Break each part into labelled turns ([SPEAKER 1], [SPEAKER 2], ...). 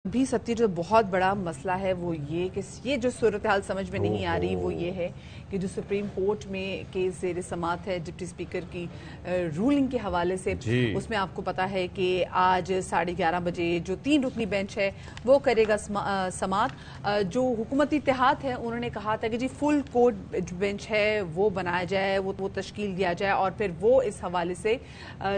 [SPEAKER 1] بھی ستی جو بہت بڑا مسئلہ ہے وہ یہ کہ یہ جو صورتحال سمجھ میں نہیں آ رہی وہ یہ ہے کہ جو سپریم کورٹ میں کیس زیر سماعت ہے ڈپٹی اسپیکر کی رولنگ کے حوالے سے اس میں آپ کو پتا ہے کہ آج 11:30 بجے جو 3 رکنی بینچ ہے وہ کرے گا سماعت. جو حکومتی اتحاد ہے انہوں نے کہا تھا کہ جی فل کورٹ بینچ ہے وہ بنایا جائے, وہ تشکیل دیا جائے اور پھر وہ اس حوالے سے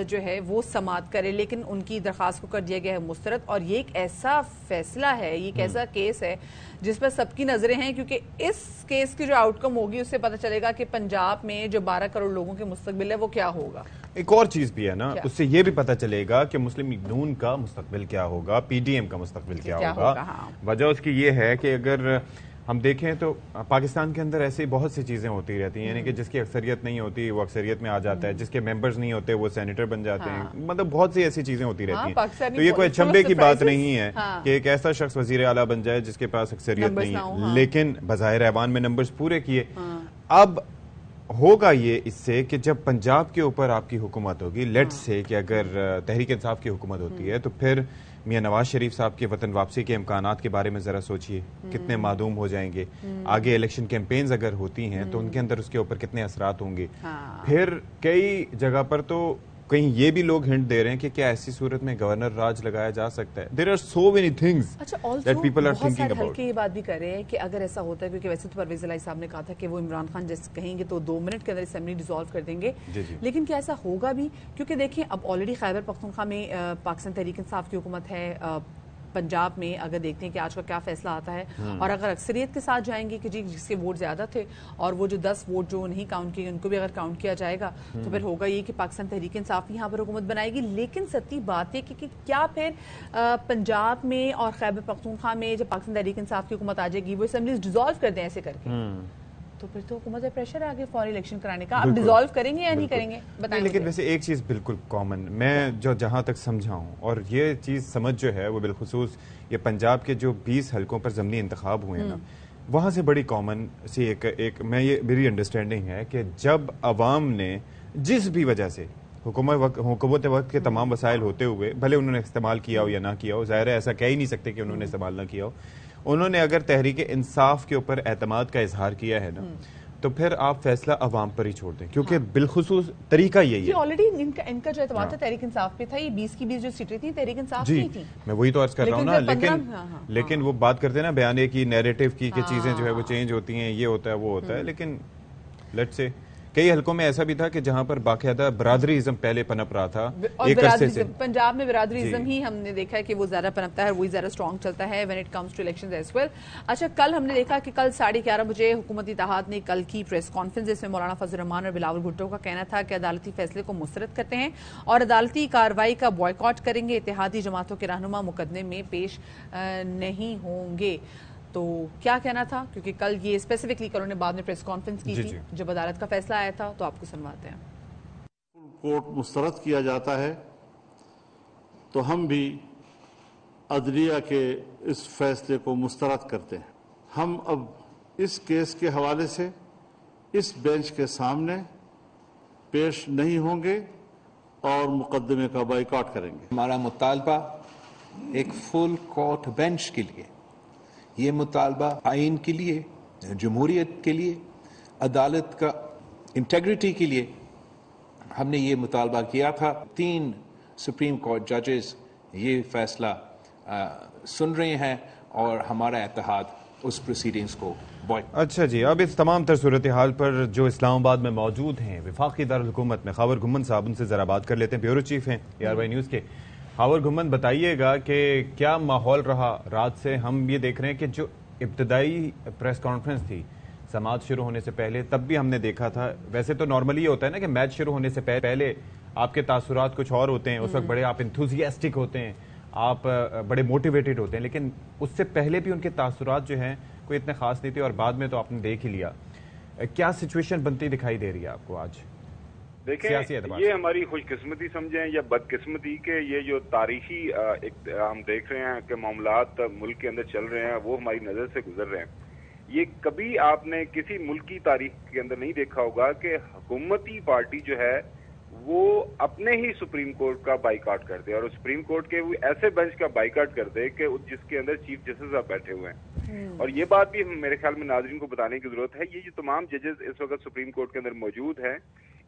[SPEAKER 1] جو ہے وہ سماعت کرے, لیکن ان کی درخواست کو کر دیا گیا ہے مسترد. اور یہ ایک ایسا فیصلہ ہے, یہ ایک ایسا کیس ہے جس پر سب کی نظریں ہیں, کیونکہ اس کیس کی جو آؤٹ کم ہوگی اس سے پتہ چلے گا کہ پنجاب میں جو 12 کروڑ لوگوں کے مستقبل ہے وہ کیا ہوگا.
[SPEAKER 2] ایک اور چیز بھی ہے نا, اس سے یہ بھی پتہ چلے گا کہ مسلم لیگ نون کا مستقبل کیا ہوگا, پی ڈی ایم کا مستقبل کیا ہوگا. وجہ اس کی یہ ہے کہ اگر ہم دیکھیں تو پاکستان کے اندر ایسی بہت سی چیزیں ہوتی رہتی ہیں, یعنی کہ جس کی اکثریت نہیں ہوتی وہ اکثریت میں آ جاتا ہے, جس کے ممبرز نہیں ہوتے وہ سینیٹر بن جاتے ہیں, مطلب بہت سی ایسی چیزیں ہوتی رہتی ہیں. تو یہ کوئی اچنبے کی بات نہیں ہے کہ ایک ایسا شخص وزیر اعلیٰ بن جائے جس کے پاس اکثریت نہیں ہے, لیکن بظاہر ایوان میں نمبرز پورے کیے. اب ہوگا یہ اس سے کہ جب پنجاب کے اوپر آپ کی حکومت ہوگی, لیٹس سے کہ اگر تحریک انصاف کی حکومت ہوتی ہے, تو پھر میاں نواز شریف صاحب کے وطن واپسی کے امکانات کے بارے میں ذرا سوچئے, کتنے معدوم ہو جائیں گے. آگے الیکشن کیمپینز اگر ہوتی ہیں تو ان کے اندر اس کے اوپر کتنے اثرات ہوں گے. پھر کئی جگہ پر تو کہیں یہ بھی لوگ ہنٹ دے رہے ہیں کہ کیا ایسی صورت میں گورنر راج لگایا جا سکتا ہے. There are so many things that people are thinking about.
[SPEAKER 1] ہلکے یہ بات بھی کر رہے ہیں کہ اگر ایسا ہوتا ہے, کیونکہ ویسے تو پرویز الہی صاحب نے کہا تھا کہ وہ عمران خان جیسے کہیں گے تو 2 منٹ کے اندر اسمبلی ڈیزالو کر دیں گے, لیکن کیا ایسا ہوگا بھی؟ کیونکہ دیکھیں اب آلریڈی خیبر پختونخوا میں پاکستان تحریک انصاف کی حکومت ہے, پنجاب میں اگر دیکھتے ہیں کہ آج کا کیا فیصلہ آتا ہے, اور اگر اکثریت کے ساتھ جائیں گے کہ جی جس کے ووٹ زیادہ تھے اور وہ جو 10 ووٹ جو نہیں کاؤنٹ کیے ان کو بھی اگر کاؤنٹ کیا جائے گا تو پھر ہوگا یہ کہ پاکستان تحریک انصاف یہاں پر حکومت بنائے گی. لیکن سچی بات ہے کہ کیا پھر پنجاب میں اور خیبر پختونخوا میں جب پاکستان تحریک انصاف کی حکومت آ جائے گی وہ اسمبلیز ڈیزالو کر دیں ایسے کر کے, تو پھر تو حکومت پریشر آگے فوری الیکشن کرانے کا. آپ ڈیزالو کریں گے یا نہیں کریں گے بتائیں.
[SPEAKER 2] لیکن ویسے ایک چیز بالکل کامن میں جو جہاں تک سمجھا ہوں, اور یہ چیز سمجھ جو ہے وہ بالخصوص یہ پنجاب کے جو 20 حلقوں پر ضمنی انتخاب ہوئے ہیں نا, وہاں سے بڑی کامن سی ایک یہ میری انڈرسٹینڈنگ ہے کہ جب عوام نے جس بھی وجہ سے حکومت وقت کے تمام وسائل ہوتے ہوئے, بھلے انہوں نے استعمال کیا ہو یا نہ کیا ہو, ظاہر ہے ایسا کہہ ہی نہیں سکتے کہ انہوں نے استعمال نہ کیا ہو, انہوں نے اگر تحریک انصاف کے اوپر اعتماد کا اظہار کیا ہے نا, تو پھر آپ فیصلہ عوام پر ہی چھوڑ دیں, کیونکہ بالخصوص طریقہ یہی ہے.
[SPEAKER 1] آلریڈی ان کا جو اعتماد تھا تحریک انصاف پہ تھا, یہ 20 کی 20 جو سیٹیں تھیں تحریک انصاف کی تھیں.
[SPEAKER 2] میں وہی تو عرض کر رہا ہوں نا, لیکن وہ بات کرتے ہیں نا بیانے کی, نیریٹو کی, کہ چیزیں جو ہے وہ چینج ہوتی ہیں, یہ ہوتا ہے وہ ہوتا ہے. لیکن لیٹس سے کئی حلقوں میں ایسا بھی تھا کہ جہاں پر باقاعدہ برادری ازم پہلے پنپ رہا تھا.
[SPEAKER 1] پنجاب میں برادری ازم ہی ہم نے دیکھا ہے کہ وہ زیادہ پنپتا ہے, وہی زیادہ اسٹرانگ چلتا ہے when it comes to elections as well. اچھا, کل ہم نے دیکھا کہ کل 11:30 بجے حکومتی اتحاد نے کل کی پریس کانفرنس, جس میں مولانا فضل الرحمان اور بلاول بھٹو کا کہنا تھا کہ عدالتی فیصلے کو مسترد کرتے ہیں اور عدالتی کارروائی کا بوائیکاٹ کریں گے. اتحادی جماعتوں کے رہنما مقدمے میں پیش نہیں ہوں گے. تو کیا کہنا تھا, کیونکہ کل یہ اسپیسیفکلی کل انہوں نے بعد میں پریس کانفرنس کی تھی جب عدالت کا فیصلہ آیا تھا, تو آپ کو سنواتے ہیں.
[SPEAKER 3] کورٹ مسترد کیا جاتا ہے تو ہم بھی عدلیہ کے اس فیصلے کو مسترد کرتے ہیں. ہم اب اس کیس کے حوالے سے اس بینچ کے سامنے پیش نہیں ہوں گے اور مقدمے کا بائیکاٹ کریں گے.
[SPEAKER 4] ہمارا مطالبہ ایک فل کورٹ بینچ کے لیے, یہ مطالبہ آئین کے لیے, جمہوریت کے لیے, عدالت کا انٹیگریٹی کے لیے ہم نے یہ مطالبہ کیا تھا. 3 سپریم کورٹ ججز یہ فیصلہ سن رہے ہیں اور ہمارا اتحاد اس پروسیڈنگز کو
[SPEAKER 2] اچھا جی, اب اس تمام تر صورتحال پر جو اسلام آباد میں موجود ہیں وفاقی دارالحکومت میں, خاور گھمن صاحب, ان سے ذرا بات کر لیتے ہیں. بیورو چیف ہیں ARY نیوز کے. خاور گھمن, بتائیے گا کہ کیا ماحول رہا رات سے. ہم یہ دیکھ رہے ہیں کہ جو ابتدائی پریس کانفرنس تھی سماعت شروع ہونے سے پہلے, تب بھی ہم نے دیکھا تھا, ویسے تو نارملی یہ ہوتا ہے نا کہ میچ شروع ہونے سے پہلے آپ کے تاثرات کچھ اور ہوتے ہیں, اس وقت بڑے آپ انتھوزیاسٹک ہوتے ہیں, آپ بڑے موٹیویٹڈ ہوتے ہیں, لیکن اس سے پہلے بھی ان کے تاثرات جو ہیں کوئی اتنے خاص نہیں تھے, اور بعد میں تو آپ نے دیکھ ہی لیا. کیا سچویشن بنتی دکھائی دے رہی ہے آپ کو آج؟
[SPEAKER 5] دیکھیں, یہ ہماری خوش قسمتی سمجھیں یا بدقسمتی کہ یہ جو تاریخی ہم دیکھ رہے ہیں کہ معاملات ملک کے اندر چل رہے ہیں وہ ہماری نظر سے گزر رہے ہیں. یہ کبھی آپ نے کسی ملک کی تاریخ کے اندر نہیں دیکھا ہوگا کہ حکومتی پارٹی جو ہے وہ اپنے ہی سپریم کورٹ کا بائیکاٹ کر دے اور سپریم کورٹ کے وہ ایسے بینچ کا بائیکاٹ کر دے کہ جس کے اندر چیف جسٹس آپ بیٹھے ہوئے ہیں. اور یہ بات بھی میرے خیال میں ناظرین کو بتانے کی ضرورت ہے, یہ جو تمام ججز اس وقت سپریم کورٹ کے اندر موجود ہیں,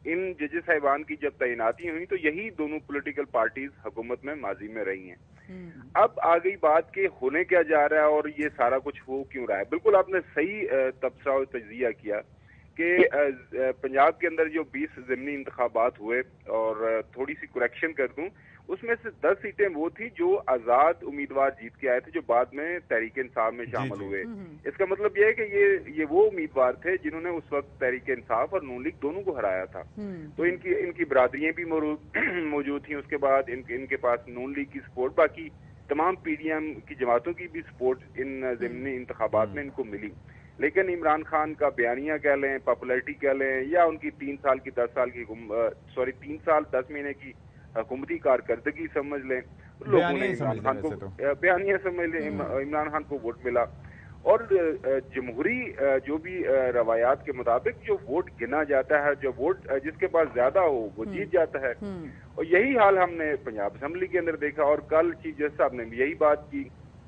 [SPEAKER 5] ان ججز صاحبان کی جب تعیناتی ہوئی تو یہی دونوں پولیٹیکل پارٹیز حکومت میں ماضی میں رہی ہیں. اب آ گئی بات کہ ہونے کیا جا رہا ہے اور یہ سارا کچھ ہو کیوں رہا ہے. بالکل آپ نے صحیح تبصرہ اور تجزیہ کیا کہ پنجاب کے اندر جو 20 ضمنی انتخابات ہوئے, اور تھوڑی سی کریکشن کر دوں, اس میں سے 10 سیٹیں وہ تھی جو آزاد امیدوار جیت کے آئے تھے جو بعد میں تحریک انصاف میں شامل ہوئے. اس کا مطلب یہ ہے کہ یہ وہ امیدوار تھے جنہوں نے اس وقت تحریک انصاف اور نون لیگ دونوں کو ہرایا تھا. تو ان کی برادریاں بھی موجود تھیں. اس کے بعد ان کے پاس نون لیگ کی سپورٹ, باقی تمام پی ڈی ایم کی جماعتوں کی بھی سپورٹ ان ضمنی انتخابات میں ان کو ملی. لیکن عمران خان کا بیانیہ کہہ لیں, پاپولرٹی کہہ لیں, یا ان کی 3 سال 10 مہینے کی حکومتی کارکردگی سمجھ لیں, لوگوں نے عمران خان کو بیانیہ سمجھ لیں, عمران خان کو ووٹ ملا. اور جمہوری جو بھی روایات کے مطابق جو ووٹ گنا جاتا ہے, جو ووٹ جس کے پاس زیادہ ہو وہ جیت جاتا ہے. اور یہی حال ہم نے پنجاب اسمبلی کے اندر دیکھا. اور کل چیف جسٹس صاحب نے بھی یہی بات کی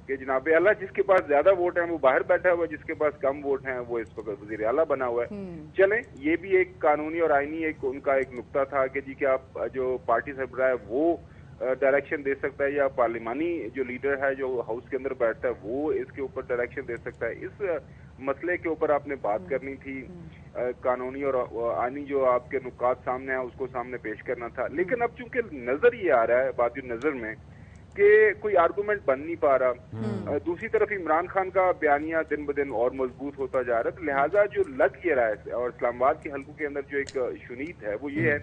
[SPEAKER 5] کہ جناب اعلیٰ جس کے پاس زیادہ ووٹ ہیں وہ باہر بیٹھا ہوا ہے, جس کے پاس کم ووٹ ہیں وہ اس وقت وزیر اعلیٰ بنا ہوا ہے. چلیں, یہ بھی ایک قانونی اور آئینی ان کا ایک نقطہ تھا کہ جی کہ آپ جو پارٹی سربراہ ہے وہ ڈائریکشن دے سکتا ہے, یا پارلیمانی جو لیڈر ہے جو ہاؤس کے اندر بیٹھتا ہے وہ اس کے اوپر ڈائریکشن دے سکتا ہے. اس مسئلے کے اوپر آپ نے بات کرنی تھی, قانونی اور آئینی جو آپ کے نکات سامنے ہیں اس کو سامنے پیش کرنا تھا. لیکن اب چونکہ نظر یہ آ رہا ہے بات نظر میں کہ کوئی آرگومنٹ بن نہیں پا رہا, دوسری طرف عمران خان کا بیانیہ دن بدن اور مضبوط ہوتا جا رہا ہے, تو لہٰذا جو لگ یہ رہا ہے, اور اسلام آباد کے حلقوں کے اندر جو ایک شنید ہے وہ یہ ہے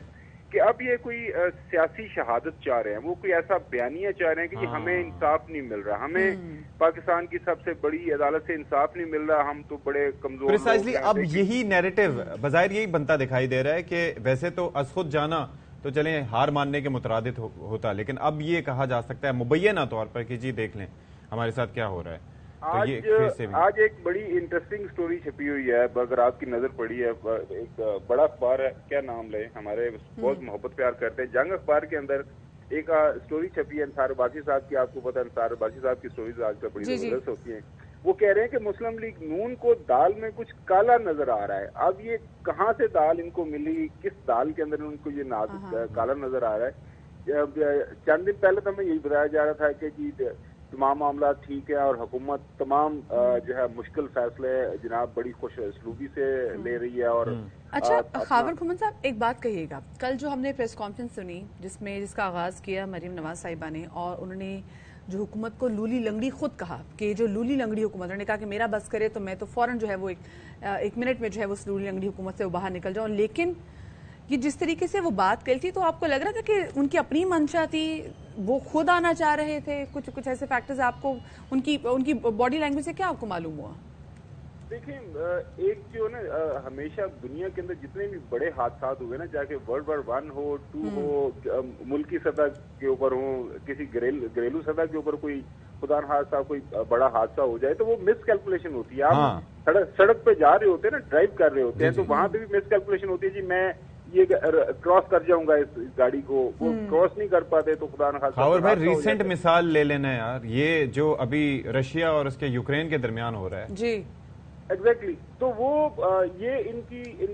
[SPEAKER 5] کہ اب یہ کوئی سیاسی شہادت چاہ رہے ہیں, وہ کوئی ایسا بیانیہ چاہ رہے ہیں کہ ہمیں انصاف نہیں مل رہا, ہمیں پاکستان کی سب سے بڑی عدالت سے انصاف نہیں مل رہا, ہم تو بڑے کمزور لوگ ہیں.
[SPEAKER 2] اب یہی نیریٹو بظاہر یہی بنتا دکھائی دے رہا ہے کہ ویسے تو از خود جانا تو چلیں ہار ماننے کے مترادف ہوتا, لیکن اب یہ کہا جا سکتا ہے مبینہ طور پر کہ جی دیکھ لیں ہمارے ساتھ کیا ہو رہا ہے.
[SPEAKER 5] آج ایک بڑی انٹرسٹنگ سٹوری چھپی ہوئی ہے, اگر آپ کی نظر پڑی ہے, ایک بڑا اخبار ہے, کیا نام لے, ہمارے بہت محبت پیار کرتے ہیں, جنگ اخبار کے اندر ایک سٹوری چھپی ہے انصار عباسی صاحب کی. آپ کو پتا ہے انصار عباسی صاحب کی سٹوریز آج کل بڑی زبردست ہوتی ہیں. وہ کہہ رہے ہیں کہ مسلم لیگ نون کو دال میں کچھ کالا نظر آ رہا ہے. اب یہ کہاں سے دال ان کو ملی, کس دال کے اندر ان کو یہ کالا نظر آ رہا ہے. چند دن پہلے تو ہمیں یہی بتایا جا رہا تھا کہ جی تمام معاملات ٹھیک ہے اور حکومت تمام جو ہے مشکل فیصلے جناب بڑی خوش اسلوبی سے لے رہی ہے. اور
[SPEAKER 1] اچھا خاور کھمن صاحب ایک بات کہیے گا, کل جو ہم نے پریس کانفرنس سنی جس کا آغاز کیا مریم نواز صاحبہ نے, اور انہوں نے جو حکومت کو لولی لنگڑی خود کہا کہ جو لولی لنگڑی حکومت, انہوں نے کہا کہ میرا بس کرے تو میں تو فوراً جو ہے وہ ایک منٹ میں جو ہے وہ لولی لنگڑی حکومت سے وہ باہر نکل جاؤں. لیکن یہ جس طریقے سے وہ بات کری تھی تو آپ کو لگ رہا تھا کہ ان کی اپنی منشا تھی, وہ خود آنا چاہ رہے تھے, کچھ ایسے فیکٹرز آپ کو ان کی باڈی لینگویج سے کیا آپ کو معلوم ہوا؟
[SPEAKER 5] دیکھیں, ایک جو نا ہمیشہ دنیا کے اندر جتنے بھی بڑے حادثات ہوئے نا, چاہے ورلڈ وار 1 ہو, 2 ہو, ملکی سطح کے اوپر ہو, کسی گھریلو سطح کے اوپر کوئی خدا نخواستہ کوئی بڑا حادثہ ہو جائے تو وہ مس کیلکولیشن ہوتی ہے. آپ سڑک پہ جا رہے ہوتے ہیں نا, ڈرائیو کر رہے ہوتے ہیں, تو وہاں پہ بھی مس کیلکولیشن ہوتی ہے, جی میں یہ کراس کر جاؤں گا اس گاڑی کو, وہ کراس نہیں کر پاتے تو خدا نخواستہ. خاور
[SPEAKER 2] بھائی ریسنٹ مثال لے لینا یار, یہ جو ابھی رشیا اور اس کے یوکرین کے درمیان ہو رہا ہے.
[SPEAKER 1] جی
[SPEAKER 5] ایگزیکٹلی, تو وہ یہ ان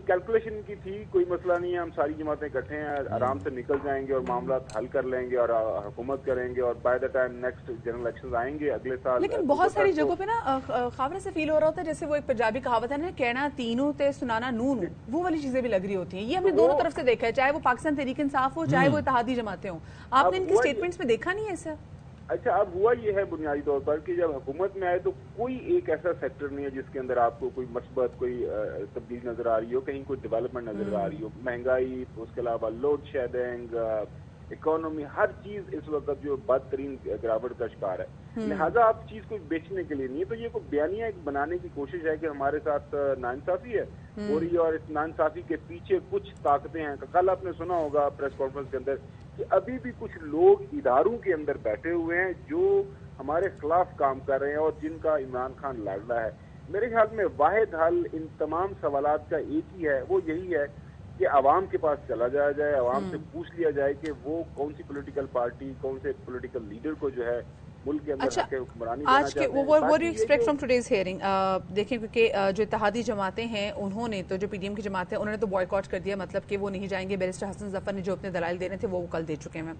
[SPEAKER 5] کیلکولیشن کی تھی, کوئی مسئلہ نہیں ہے, ہم ساری جماعتیں اکٹھے ہیں, آرام سے نکل جائیں گے اور معاملات حل کر لیں گے اور حکومت کریں گے, اور by the time next general elections آئیں گے اگلے سال.
[SPEAKER 1] لیکن بہت ساری جگہوں پہ نا خاور سے فیل ہو رہا ہوتا ہے جیسے وہ ایک پنجابی کہاوت ہے نا, کہنا تینوں تے سنانا نون, وہ والی چیزیں بھی لگ رہی ہوتی ہیں. یہ ہم نے دونوں طرف سے دیکھا ہے, چاہے وہ پاکستان تحریک انصاف ہو, چاہے وہ اتحادی جماعتیں ہوں. آپ نے ان کی اسٹیٹمنٹس میں دیکھا نہیں ہے ایسا؟
[SPEAKER 5] اچھا, اب ہوا یہ ہے بنیادی طور پر کہ جب حکومت میں آئے تو کوئی ایک ایسا سیکٹر نہیں ہے جس کے اندر آپ کو کوئی مثبت کوئی تبدیلی نظر آ رہی ہو, کہیں کوئی ڈیولپمنٹ نظر آ رہی ہو. مہنگائی, اس کے علاوہ لوڈ شیڈنگ, اکانومی, ہر چیز اس وقت جو بدترین گراوٹ کا شکار ہے. لہٰذا آپ چیز کو بیچنے کے لیے نہیں ہے, تو یہ کوئی بیانیہ ایک بنانے کی کوشش ہے کہ ہمارے ساتھ ناانصافی ہے ہو رہی ہے, اور اس ناانصافی کے پیچھے کچھ طاقتیں ہیں. کل آپ نے سنا ہوگا پریس کانفرنس کے اندر کہ ابھی بھی کچھ لوگ اداروں کے اندر بیٹھے ہوئے ہیں جو ہمارے خلاف کام کر رہے ہیں اور جن کا عمران خان لڑ رہا ہے. میرے خیال میں واحد حل ان تمام سوالات کا ایک ہی ہے, وہ یہی ہے کہ عوام کے پاس چلا جایا جائے, عوام سے پوچھ لیا جائے کہ وہ کون سی پولیٹیکل پارٹی, کون سے پولیٹیکل لیڈر کو جو ہے ملک کے اندر حق حکمرانی دینا چاہتے ہیں.
[SPEAKER 1] what do you expect from today's hearing? دیکھیں کیونکہ جو اتحادی جماعتیں ہیں انہوں نے تو, جو پی ڈی ایم کی جماعتیں انہوں نے تو بوائیکاٹ کر دیا, مطلب کہ وہ نہیں جائیں گے. بیرسٹر حسن ظفر نے جو اپنے دلائل دینے تھے وہ کل دے چکے ہیں.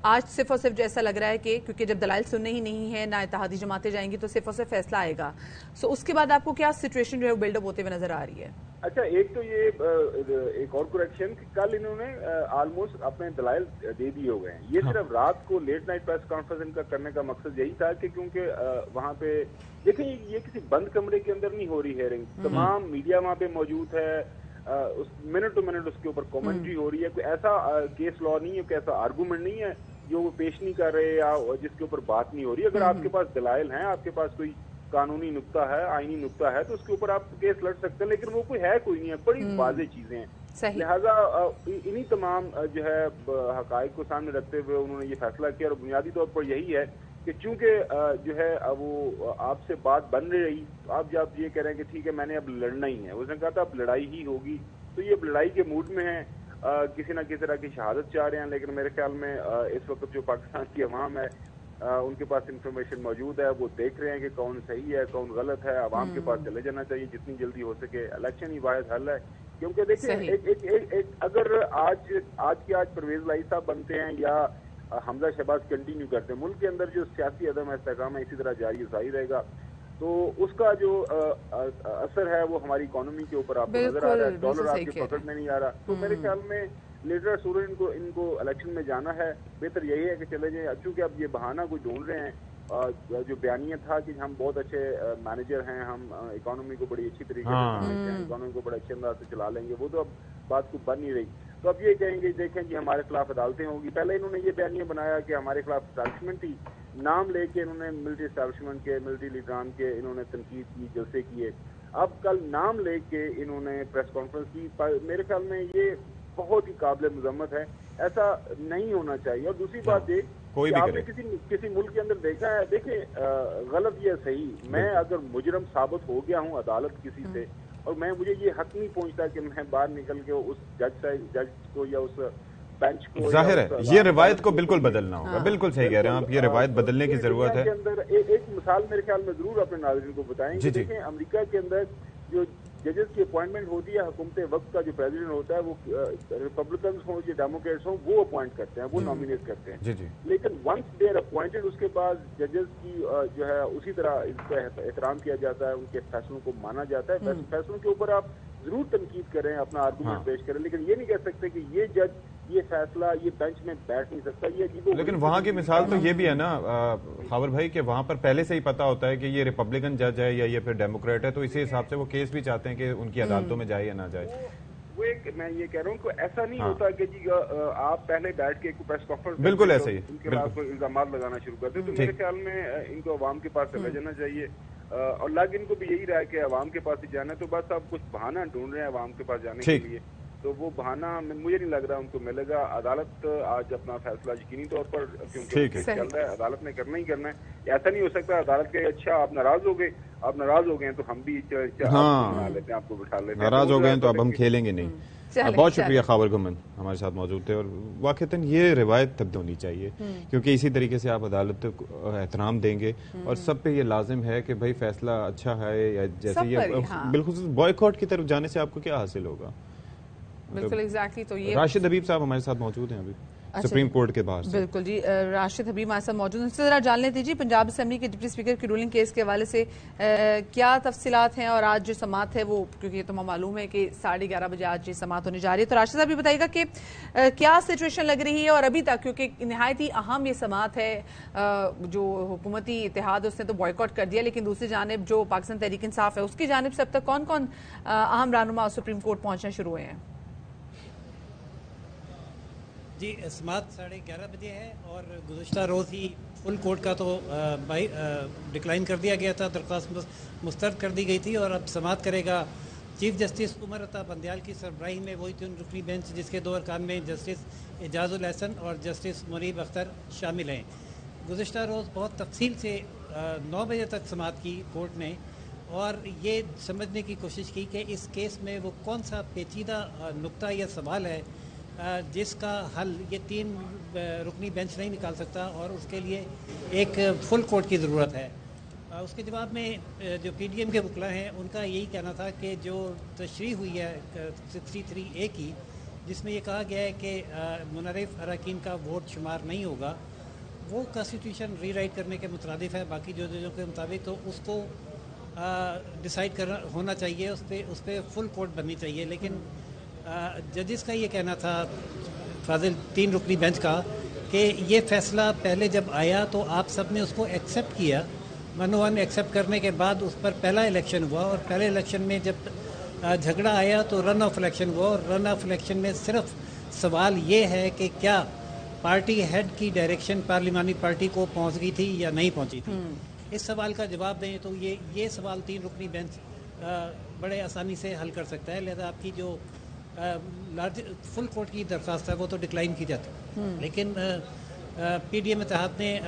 [SPEAKER 1] آج صرف اور صرف جیسا لگ رہا ہے کہ کیونکہ جب دلائل سننے ہی نہیں ہے, نہ اتحادی جماعتیں جائیں گی, تو صرف اور صرف فیصلہ آئے گا. سو اس کے بعد آپ کو کیا سچویشن جو ہے بلڈ اپ ہوتے ہوئے نظر آ رہی ہے؟
[SPEAKER 5] اچھا, ایک تو یہ ایک اور کریکشن کہ کل انہوں نے آلموسٹ اپنے دلائل دے دیے ہو گئے ہیں. یہ صرف رات کو late night press conference in کا کرنے کا مقصد یہی تھا کہ کیونکہ وہاں پہ دیکھیں یہ کسی بند کمرے کے اندر نہیں ہو رہی ہیئرنگ, تمام میڈیا وہاں پہ موجود ہے, منٹ ٹو منٹ اس کے اوپر کامنٹری ہو رہی ہے. کوئی ایسا کیس لا نہیں ہے, کوئی ایسا آرگومنٹ نہیں ہے جو وہ پیش نہیں کر رہے یا جس کے اوپر بات نہیں ہو رہی. اگر آپ کے پاس دلائل ہیں, آپ کے پاس کوئی قانونی نقطہ ہے, آئینی نقطہ ہے, تو اس کے اوپر آپ کیس لڑ سکتے ہیں, لیکن وہ کوئی نہیں ہے. بڑی واضح چیزیں ہیں. لہٰذا انہی تمام جو ہے حقائق کو سامنے رکھتے ہوئے انہوں نے یہ فیصلہ کیا, اور بنیادی طور پر یہی ہے کہ چونکہ جو ہے وہ آپ سے بات بن رہی, آپ جب یہ کہہ رہے ہیں کہ ٹھیک ہے میں نے اب لڑنا ہی ہے, اس نے کہا تھا اب لڑائی ہی ہوگی, تو یہ اب لڑائی کے موڈ میں ہیں, کسی نہ کسی طرح کی شہادت چاہ رہے ہیں. لیکن میرے خیال میں اس وقت جو پاکستان کی عوام ہے ان کے پاس انفارمیشن موجود ہے, وہ دیکھ رہے ہیں کہ کون صحیح ہے کون غلط ہے. عوام کے پاس چلے جانا چاہیے جتنی جلدی ہو سکے. الیکشن ہی واحد حل ہے, کیونکہ دیکھیں اگر آج پرویز لائی صاحب بنتے ہیں یا حمزہ شہباز کنٹینیو کرتے ہیں, ملک کے اندر جو سیاسی عدم استحکام ہے اسی طرح جاری ظاہر رہے گا, تو اس کا جو اثر ہے وہ ہماری اکانومی کے اوپر آپ کو نظر آ رہا ہے. ڈالر آپ کی پکڑ میں نہیں آ رہا. تو میرے خیال میں لیڈر سورج ان کو الیکشن میں جانا ہے, بہتر یہی ہے کہ چلے جائیں. چونکہ اب یہ بہانہ کوئی ڈھونڈ رہے ہیں, جو بیانیہ تھا کہ ہم بہت اچھے مینیجر ہیں, ہم اکانومی کو بڑی اچھی طریقے سے سمجھتے ہیں, اکانومی کو بڑے اچھے انداز سے چلا لیں گے, وہ تو اب بات کو بن نہیں رہی. تو اب یہ کہیں گے دیکھیں جی ہمارے خلاف عدالتیں ہوں گی. پہلے انہوں نے یہ بیانیہ بنایا کہ ہمارے خلاف اسٹیبلشمنٹ ہی, نام لے کے انہوں نے ملٹری اسٹیبلشمنٹ کے, ملٹری لیڈران کے انہوں نے تنقید کی, جلسے کیے. اب کل نام لے کے انہوں نے پریس کانفرنس کی. میرے خیال میں یہ بہت ہی قابل مذمت ہے, ایسا نہیں ہونا چاہیے. اور دوسری بات یہ کہ آپ نے کسی ملک کے اندر دیکھا ہے, دیکھیں غلط یا صحیح, میں اگر مجرم ثابت ہو گیا ہوں عدالت کسی سے, اور مجھے یہ حق نہیں پہنچتا کہ میں باہر نکل کے اس جج کو یا اس بینچ کو,
[SPEAKER 2] ظاہر ہے یہ روایت کو بالکل بدلنا ہوگا. بالکل صحیح کہہ رہے ہیں آپ, یہ روایت بدلنے کی ضرورت ہے.
[SPEAKER 5] ایک مثال میرے خیال میں ضرور اپنے ناظرین کو بتائیں کہ دیکھیں امریکہ کے اندر جو ججز کی اپوائنٹمنٹ ہوتی ہے, حکومت وقت کا جو پریزیڈنٹ ہوتا ہے وہ ریپبلکنز ہوں یا ڈیموکریٹس ہوں, وہ اپوائنٹ کرتے ہیں, وہ نامینیٹ کرتے ہیں. لیکن ونس دے آر اپوائنٹڈ, اس کے بعد ججز کی جو ہے اسی طرح اس کا احترام کیا جاتا ہے, ان کے فیصلوں کو مانا جاتا ہے. فیصلوں کے اوپر آپ ضرور تنقید کریں, اپنا آرگومنٹ پیش کریں, لیکن یہ نہیں کہہ سکتے کہ یہ جج یہ فیصلہ یہ بینچ میں بیٹھ نہیں سکتا. یہ
[SPEAKER 2] لیکن وہاں کی مثال تو یہ بھی ہے نا خاور بھائی کہ وہاں پر پہلے سے ہی پتا ہوتا ہے کہ یہ ریپبلکن جج ہے یا یہ پھر ڈیموکریٹ ہے, تو اسی حساب سے وہ کیس بھی چاہتے ہیں کہ ان کی عدالتوں میں جائے یا نہ جائے.
[SPEAKER 5] وہ میں یہ کہہ رہا ہوں کہ ایسا نہیں ہوتا کہ جی آپ پہلے بیٹھ کے پریس کانفرنس
[SPEAKER 2] بالکل ایسا ہی
[SPEAKER 5] ان کے خلاف الزامات لگانا شروع کرتے. تو میرے خیال میں ان کو عوام کے پاس چلا جانا چاہیے, اور لگ ان کو بھی یہی رہا ہے کہ عوام کے پاس ہی جانا ہے. تو بس آپ کچھ بہانہ ڈھونڈ رہے ہیں عوام کے پاس جانے کے لیے, تو وہ بہانہ مجھے نہیں لگ رہا ان کو ملے گا. عدالت آج اپنا فیصلہ یقینی طور پر کیونکہ چل رہا ہے, عدالت نے کرنا ہی کرنا ہے. ایسا نہیں ہو سکتا عدالت کے اچھا آپ ناراض ہو گئے, آپ ناراض ہو گئے ہیں تو ہم بھی بنا لیتے ہیں, آپ کو بٹھا لیتے ہیں.
[SPEAKER 2] ناراض ہو گئے ہیں تو اب ہم کھیلیں گے نہیں. بہت شکریہ خاور گھمن ہمارے ساتھ موجود تھے. اور واقعتاً یہ روایت تبدیل ہونی چاہیے, کیونکہ اسی طریقے سے آپ عدالت کو احترام دیں گے, اور سب پہ یہ لازم ہے کہ بھائی فیصلہ اچھا ہے یا جیسے یہ بالخصوص بوائیکاٹ کی طرف جانے سے آپ کو کیا حاصل ہوگا.
[SPEAKER 1] بالکل ایگزیکٹلی. تو یہ
[SPEAKER 2] راشد حبیب صاحب ہمارے ساتھ موجود ہیں ابھی سپریم کورٹ کے باہر. بالکل
[SPEAKER 1] جی, راشد حبیب ہمارے ساتھ موجود ہیں. اس سے ذرا جان لیتے جی پنجاب اسمبلی کے ڈپٹی اسپیکر کی رولنگ کیس کے حوالے سے کیا تفصیلات ہیں, اور آج جو سماعت ہے وہ کیونکہ یہ تو معلوم ہے کہ 11:30 بجے آج یہ سماعت ہونے جا رہی ہے. تو راشد صاحب بھی بتائیے گا کہ کیا سچویشن لگ رہی ہے, اور ابھی تک کیونکہ نہایت ہی اہم یہ سماعت ہے, جو حکومتی اتحاد اس نے تو بوائیکاٹ کر دیا, لیکن دوسری جانب جو پاکستان تحریک انصاف ہے اس کی جانب سے اب تک کون کون اہم رہنما سپریم کورٹ پہنچنا شروع ہوئے ہیں؟
[SPEAKER 6] جی سماعت 11:30 بجے ہے, اور گزشتہ روز ہی فل کورٹ کا تو ڈکلائن کر دیا گیا تھا, درخواست مسترد کر دی گئی تھی, اور اب سماعت کرے گا چیف جسٹس عمر عطا بندیال کی سربراہی میں وہی 3 رکنی بینچ, جس کے 2 ارکان میں جسٹس اعجاز الحسن اور جسٹس منیب اختر شامل ہیں. گزشتہ روز بہت تفصیل سے 9 بجے تک سماعت کی کورٹ نے, اور یہ سمجھنے کی کوشش کی کہ اس کیس میں وہ کون سا پیچیدہ نقطہ یا سوال ہے جس کا حل یہ 3 رکنی بینچ نہیں نکال سکتا اور اس کے لیے ایک فل کورٹ کی ضرورت ہے. اس کے جواب میں جو پی ڈی ایم کے وکلاء ہیں ان کا یہی کہنا تھا کہ جو تشریح ہوئی ہے 63A کی جس میں یہ کہا گیا ہے کہ منحرف اراکین کا ووٹ شمار نہیں ہوگا وہ کانسٹیٹیوشن ری رائٹ کرنے کے مترادف ہے باقی جو ججوں کے مطابق. تو اس کو ڈیسائیڈ کرنا ہونا چاہیے اس پہ فل کورٹ بننی چاہیے. لیکن ججز کا یہ کہنا تھا فاضل 3 رکنی بینچ کا کہ یہ فیصلہ پہلے جب آیا تو آپ سب نے اس کو ایکسیپٹ کیا. منوان ایکسیپٹ کرنے کے بعد اس پر پہلا الیکشن ہوا اور پہلے الیکشن میں جب جھگڑا آیا تو رن آف الیکشن ہوا اور رن آف الیکشن میں صرف سوال یہ ہے کہ کیا پارٹی ہیڈ کی ڈائریکشن پارلیمانی پارٹی کو پہنچ گئی تھی یا نہیں پہنچی تھی. اس سوال کا جواب دیں تو یہ سوال 3 رکنی بینچ بڑے آسانی سے حل کر سکتا ہے. لہذا آپ کی جو لارج فل کورٹ کی درخواست ہے وہ تو ڈکلائن کی جاتی. لیکن پی ڈی ایم اتحاد نے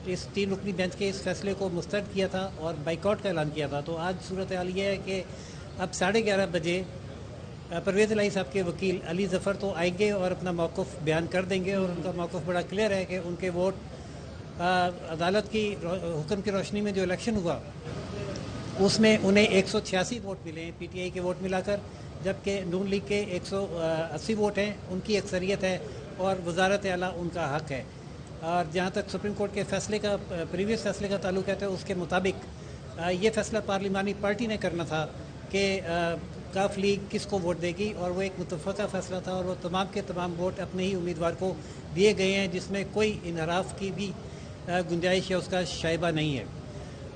[SPEAKER 6] اس 3 رکنی بینچ کے اس فیصلے کو مسترد کیا تھا اور بائیکاٹ کا اعلان کیا تھا. تو آج صورتحال یہ ہے کہ اب 11:30 بجے پرویز الہی صاحب کے وکیل علی ظفر تو آئیں گے اور اپنا موقف بیان کر دیں گے اور ان کا موقف بڑا کلیئر ہے کہ ان کے ووٹ عدالت کی حکم کی روشنی میں جو الیکشن ہوا اس میں انہیں 186 ووٹ ملے ہیں پی ٹی آئی کے ووٹ ملا کر جبکہ نون لیگ کے 180 ووٹ ہیں ان کی اکثریت ہے اور وزارت اعلیٰ ان کا حق ہے. اور جہاں تک سپریم کورٹ کے فیصلے کا پریویس فیصلے کا تعلق ہے تو اس کے مطابق یہ فیصلہ پارلیمانی پارٹی نے کرنا تھا کہ کاف لیگ کس کو ووٹ دے گی اور وہ ایک متفقہ فیصلہ تھا اور وہ تمام کے تمام ووٹ اپنے ہی امیدوار کو دیے گئے ہیں جس میں کوئی انحراف کی بھی گنجائش یا اس کا شائبہ نہیں ہے.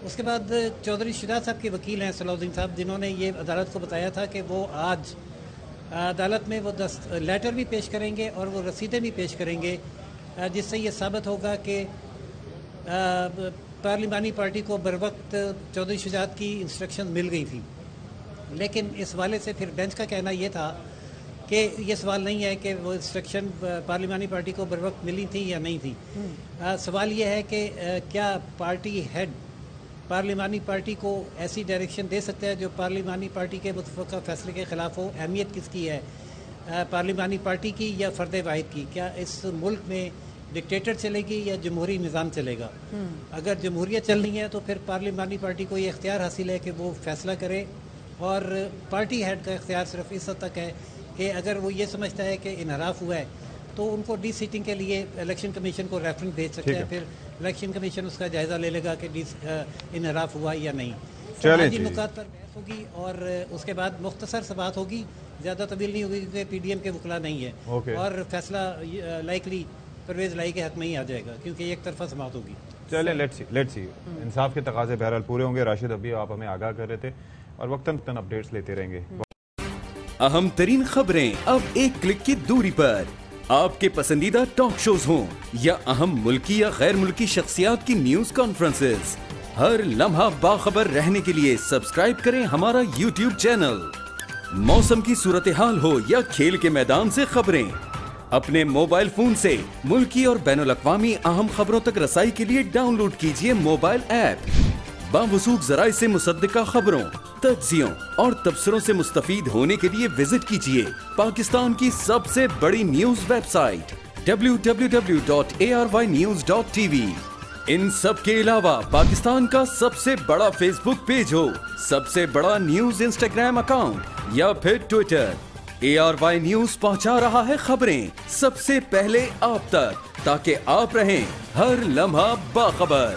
[SPEAKER 6] اس کے بعد چودھری شجاعت صاحب کے وکیل ہیں صلاح الدین صاحب جنہوں نے یہ عدالت کو بتایا تھا کہ وہ آج عدالت میں وہ لیٹر بھی پیش کریں گے اور وہ رسیدیں بھی پیش کریں گے جس سے یہ ثابت ہوگا کہ پارلیمانی پارٹی کو بروقت چودھری شجاعت کی انسٹرکشن مل گئی تھی. لیکن اس حوالے سے پھر بینچ کا کہنا یہ تھا کہ یہ سوال نہیں ہے کہ وہ انسٹرکشن پارلیمانی پارٹی کو بروقت ملی تھی یا نہیں تھی. سوال یہ ہے کہ کیا پارٹی ہیڈ پارلیمانی پارٹی کو ایسی ڈائریکشن دے سکتا ہے جو پارلیمانی پارٹی کے متفقہ فیصلے کے خلاف ہو. اہمیت کس کی ہے پارلیمانی پارٹی کی یا فرد واحد کی؟ کیا اس ملک میں ڈکٹیٹر چلے گی یا جمہوری نظام چلے گا؟ اگر جمہوریت چلنی ہے تو پھر پارلیمانی پارٹی کو یہ اختیار حاصل ہے کہ وہ فیصلہ کرے اور پارٹی ہیڈ کا اختیار صرف اس حد تک ہے کہ اگر وہ یہ سمجھتا ہے کہ انحراف ہوا ہے تو ان کو ڈی سیٹنگ کے لیے الیکشن کمیشن کو ریفرنس بھیج سکتے ہیں. پھر الیکشن کمیشن اس کا جائزہ لے لے گا کہ انحراف ہوا یا نہیں. سماجی نکات پر بحث ہوگی اور اس کے بعد مختصر سے بات ہوگی, زیادہ طویل نہیں ہوگی کیونکہ پی ڈی ایم کے وکلا نہیں ہے اور فیصلہ لائکلی پرویز الہی کے حق میں ہی آ جائے گا کیونکہ ایک طرفہ سماعت ہوگی.
[SPEAKER 2] چلیں لیٹس سی انصاف کے تقاضے بہرحال پورے ہوں گے. راشد ابھی آپ ہمیں آگاہ کر رہے تھے اور وقتاً اپڈیٹس لیتے رہیں گے.
[SPEAKER 7] اہم ترین خبریں اب ایک کلک کی دوری پر. آپ کے پسندیدہ ٹاک شوز ہوں یا اہم ملکی یا غیر ملکی شخصیات کی نیوز کانفرنسز, ہر لمحہ باخبر رہنے کے لیے سبسکرائب کریں ہمارا یوٹیوب چینل. موسم کی صورتحال ہو یا کھیل کے میدان سے خبریں, اپنے موبائل فون سے ملکی اور بین الاقوامی اہم خبروں تک رسائی کے لیے ڈاؤن لوڈ کیجیے موبائل ایپ. باوثوق ذرائع سے مصدقہ خبروں, تجزیوں اور تبصروں سے مستفید ہونے کے لیے وزٹ کیجیے پاکستان کی سب سے بڑی نیوز ویب سائٹ www.arYnews.tv. ان سب کے علاوہ پاکستان کا سب سے بڑا فیس بک پیج ہو, سب سے بڑا نیوز انسٹاگرام اکاؤنٹ یا پھر ٹویٹر, ARY نیوز پہنچا رہا ہے خبریں سب سے پہلے آپ تک تاکہ آپ رہیں ہر لمحہ باخبر.